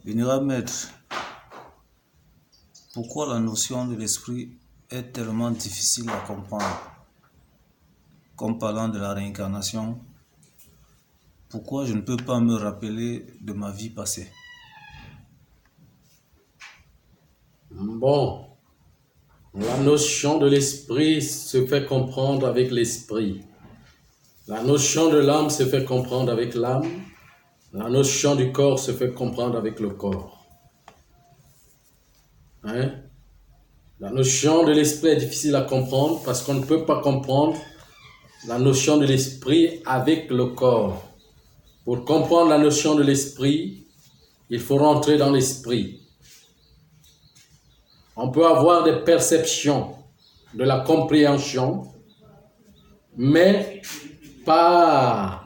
Vénérable Maître, pourquoi la notion de l'esprit est tellement difficile à comprendre? Comme parlant de la réincarnation, pourquoi je ne peux pas me rappeler de ma vie passée? Bon, la notion de l'esprit se fait comprendre avec l'esprit. La notion de l'âme se fait comprendre avec l'âme. La notion du corps se fait comprendre avec le corps. La notion de l'esprit est difficile à comprendre parce qu'on ne peut pas comprendre la notion de l'esprit avec le corps. Pour comprendre la notion de l'esprit, il faut rentrer dans l'esprit. On peut avoir des perceptions, de la compréhension, mais pas,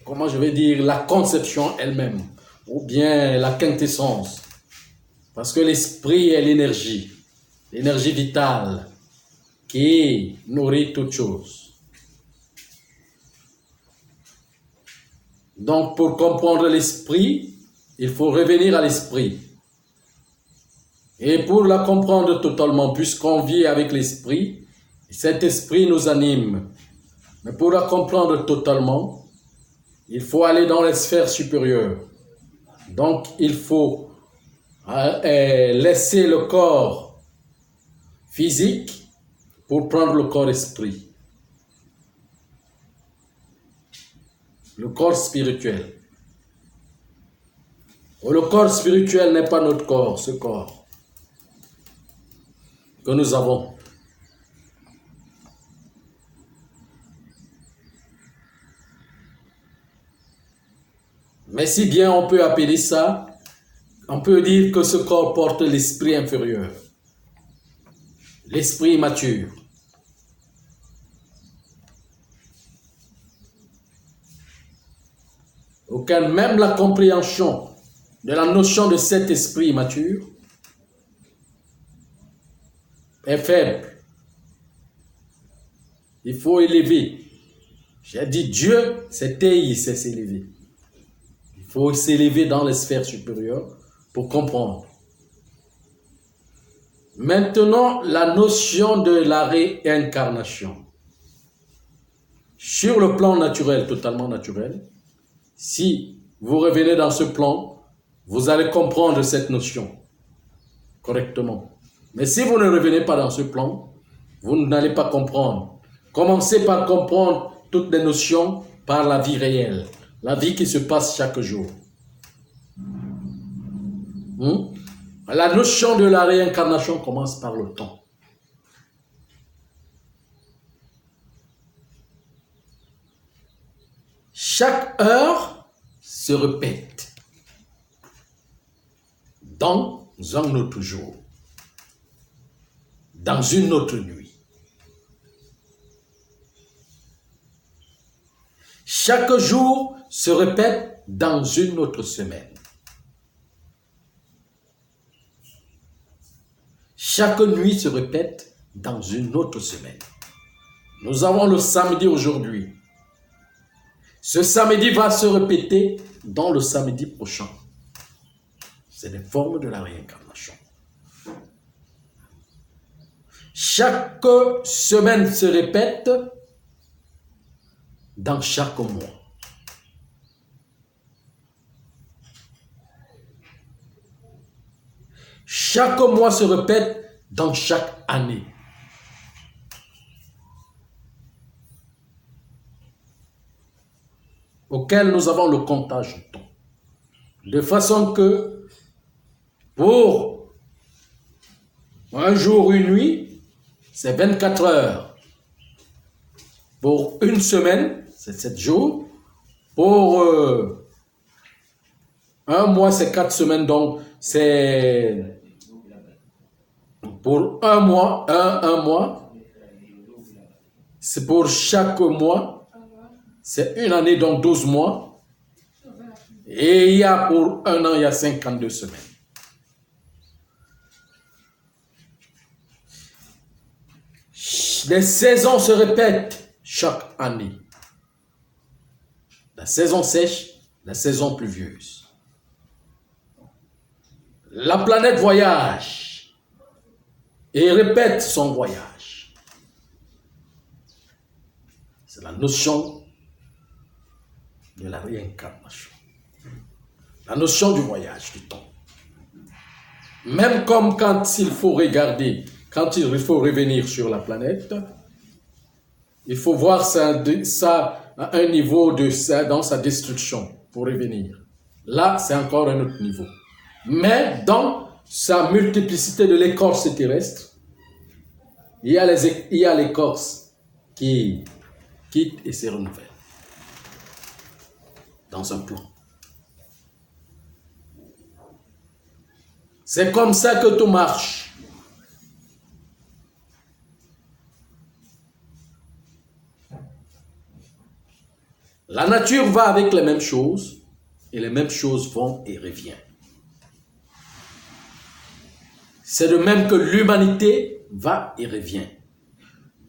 comment je vais dire, la conception elle-même, ou bien la quintessence. Parce que l'esprit est l'énergie vitale qui nourrit toute chose. Donc, pour comprendre l'esprit, il faut revenir à l'esprit. Et pour la comprendre totalement, puisqu'on vit avec l'esprit, cet esprit nous anime. Mais pour la comprendre totalement, il faut aller dans les sphères supérieures. Donc, il faut laisser le corps physique pour prendre le corps esprit. Le corps spirituel. Le corps spirituel n'est pas notre corps, ce corps que nous avons. Mais si bien on peut appeler ça, on peut dire que ce corps porte l'esprit inférieur, l'esprit immature. Auquel même la compréhension de la notion de cet esprit immature est faible. Il faut élever. J'ai dit Dieu, c'est Tei, c'est s'élever. Il faut s'élever dans les sphères supérieures pour comprendre. Maintenant, la notion de la réincarnation. Sur le plan naturel, totalement naturel, si vous revenez dans ce plan, vous allez comprendre cette notion correctement. Mais si vous ne revenez pas dans ce plan, vous n'allez pas comprendre. Commencez par comprendre toutes les notions par la vie réelle, la vie qui se passe chaque jour. La notion de la réincarnation commence par le temps. Chaque heure se répète dans un autre jour, dans une autre nuit. Chaque jour se répète dans une autre semaine. Chaque nuit se répète dans une autre semaine. Nous avons le samedi aujourd'hui. Ce samedi va se répéter dans le samedi prochain. C'est des formes de la réincarnation. Chaque semaine se répète dans chaque mois. Chaque mois se répète dans chaque année. Auquel nous avons le comptage du temps. De façon que pour un jour, une nuit, c'est 24 heures. Pour une semaine, c'est 7 jours. Pour un mois, c'est 4 semaines. Donc, c'est pour un mois, un mois. C'est pour chaque mois. C'est une année, donc 12 mois. Et il y a pour un an, il y a 52 semaines. Les saisons se répètent chaque année. la saison sèche, la saison pluvieuse. La planète voyage et répète son voyage. C'est la notion de la réincarnation. La notion du voyage du temps. Même comme quand il faut regarder, quand il faut revenir sur la planète, il faut voir ça à un niveau de ça dans sa destruction pour revenir. Là, c'est encore un autre niveau. Mais dans sa multiplicité de l'écorce terrestre, il y a l'écorce qui quitte et se renouvelle dans un plan. C'est comme ça que tout marche. La nature va avec les mêmes choses et les mêmes choses vont et reviennent. C'est de même que l'humanité va et revient.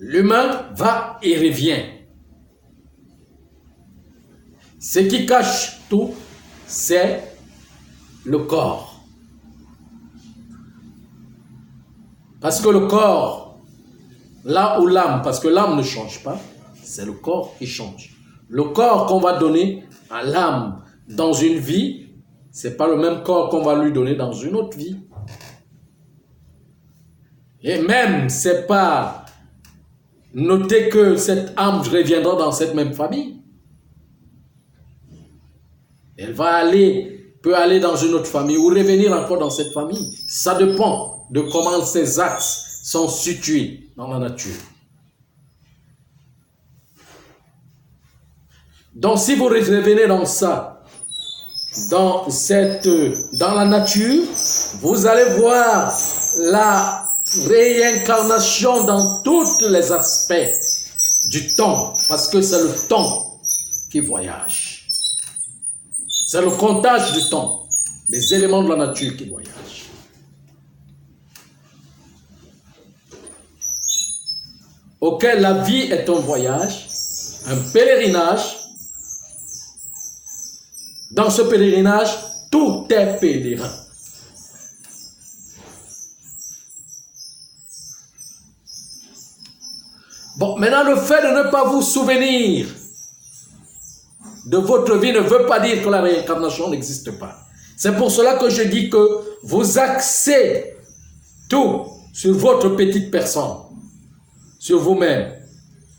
L'humain va et revient. Ce qui cache tout, c'est le corps. Parce que le corps, là où l'âme, parce que l'âme ne change pas, c'est le corps qui change. Le corps qu'on va donner à l'âme dans une vie, c'est pas le même corps qu'on va lui donner dans une autre vie. Et même, c'est pas noter que cette âme reviendra dans cette même famille. Elle peut aller dans une autre famille ou revenir encore dans cette famille. Ça dépend de comment ces axes sont situés dans la nature. Donc, si vous revenez dans ça, dans la nature, vous allez voir la réincarnation dans tous les aspects du temps, parce que c'est le temps qui voyage. C'est le comptage du temps, les éléments de la nature qui voyagent. Auquel la vie est un voyage, un pèlerinage. Dans ce pèlerinage, tout est pèlerin. Bon, maintenant, le fait de ne pas vous souvenir de votre vie ne veut pas dire que la réincarnation n'existe pas. C'est pour cela que je dis que vous axez tout sur votre petite personne, sur vous-même,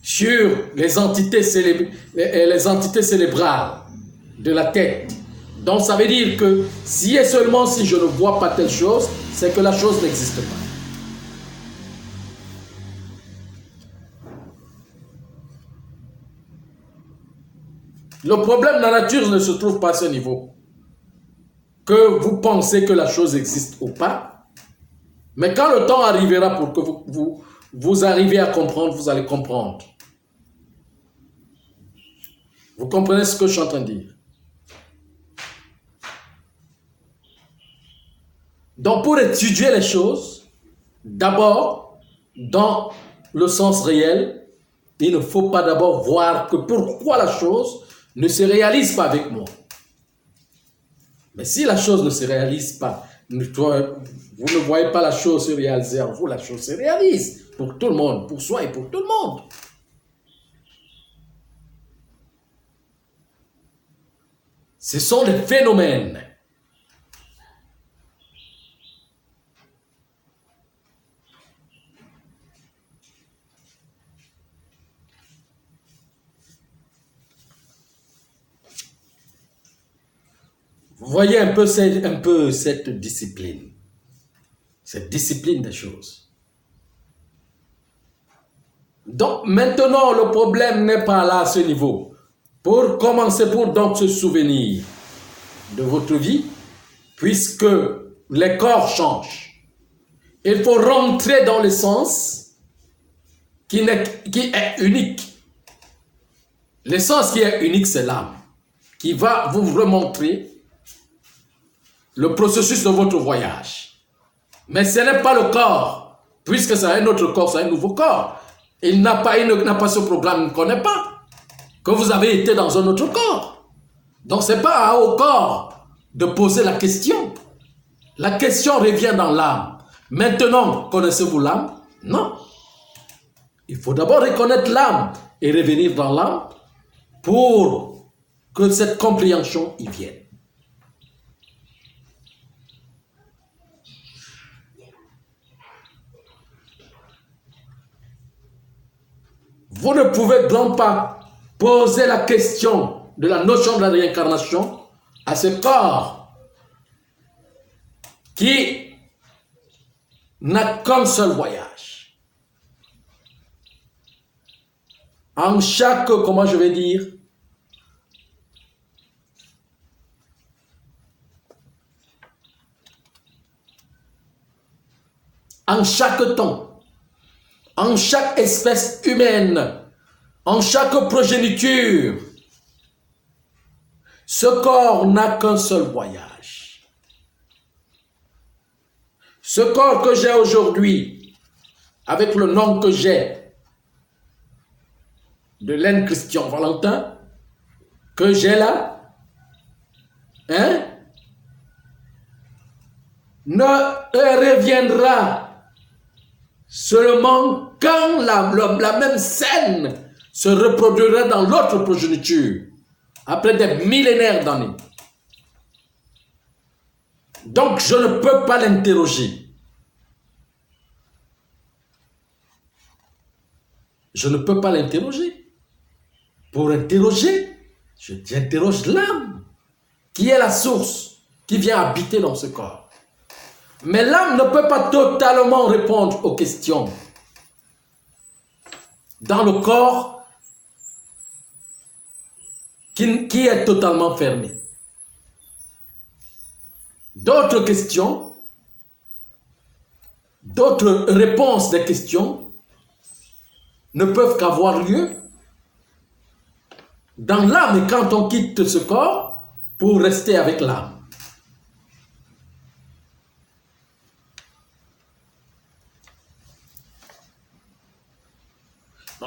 sur les entités cérébrales de la tête. Donc ça veut dire que si et seulement si je ne vois pas telle chose, c'est que la chose n'existe pas. Le problème de la nature ne se trouve pas à ce niveau. Que vous pensez que la chose existe ou pas. Mais quand le temps arrivera pour que vous arrivez à comprendre, vous allez comprendre. Vous comprenez ce que je suis en train de dire? Donc pour étudier les choses, d'abord, dans le sens réel, il ne faut pas d'abord voir que pourquoi la chose ne se réalise pas avec moi. Mais si la chose ne se réalise pas, vous ne voyez pas la chose se réaliser en vous, la chose se réalise pour tout le monde, pour soi et pour tout le monde. Ce sont des phénomènes. Vous voyez un peu cette discipline des choses. Donc maintenant, le problème n'est pas là à ce niveau. Pour commencer, pour donc se souvenir de votre vie, puisque les corps changent, il faut rentrer dans l'essence qui est unique. L'essence qui est unique, c'est l'âme, qui va vous remontrer le processus de votre voyage. Mais ce n'est pas le corps, puisque c'est un autre corps, c'est un nouveau corps. Il n'a pas ce programme, il ne connaît pas que vous avez été dans un autre corps. Donc, ce n'est pas au corps de poser la question. La question revient dans l'âme. Maintenant, connaissez-vous l'âme? Non. Il faut d'abord reconnaître l'âme et revenir dans l'âme pour que cette compréhension y vienne. Vous ne pouvez donc pas poser la question de la notion de la réincarnation à ce corps qui n'a qu'un seul voyage. En chaque, comment je vais dire, en chaque temps, en chaque espèce humaine, en chaque progéniture, ce corps n'a qu'un seul voyage. Ce corps que j'ai aujourd'hui, avec le nom que j'ai, de l'Aine Christian Valentin, que j'ai là, ne reviendra seulement quand la même scène se reproduira dans l'autre progéniture, après des millénaires d'années. Donc, je ne peux pas l'interroger. Je ne peux pas l'interroger. Pour interroger, j'interroge l'âme, qui est la source, qui vient habiter dans ce corps. Mais l'âme ne peut pas totalement répondre aux questions. Dans le corps qui est totalement fermé. D'autres questions, d'autres réponses des questions ne peuvent qu'avoir lieu dans l'âme et quand on quitte ce corps pour rester avec l'âme.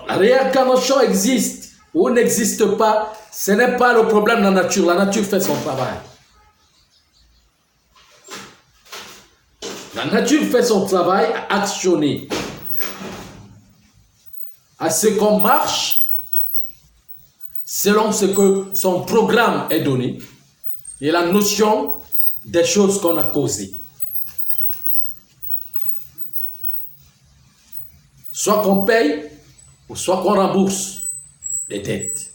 La réincarnation existe ou n'existe pas, ce n'est pas le problème de la nature. La nature fait son travail. La nature fait son travail à actionner, à ce qu'on marche selon ce que son programme est donné et la notion des choses qu'on a causées. Soit qu'on paye, ou soit qu'on rembourse les dettes.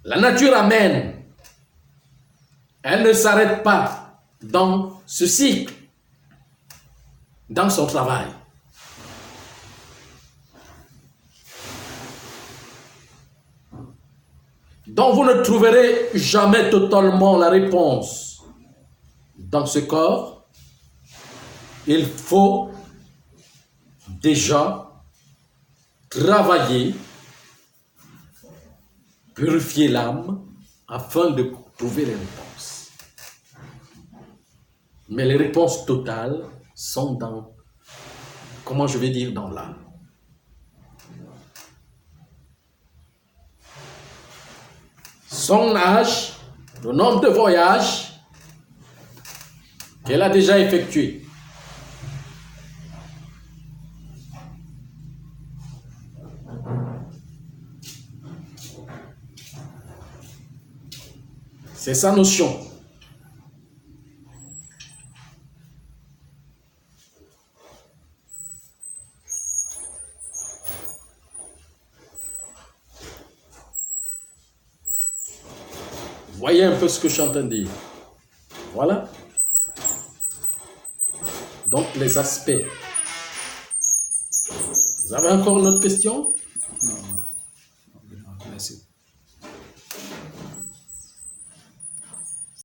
La nature amène. Elle ne s'arrête pas dans ce cycle, dans son travail. Donc vous ne trouverez jamais totalement la réponse dans ce corps. Il faut déjà travailler, purifier l'âme afin de trouver les réponses. Mais les réponses totales sont dans, comment je vais dire, dans l'âme. Son âge, le nombre de voyages qu'elle a déjà effectués. C'est sa notion. Voyez un peu ce que je suis en train de dire. Voilà. Donc les aspects. Vous avez encore une autre question? Non. Merci.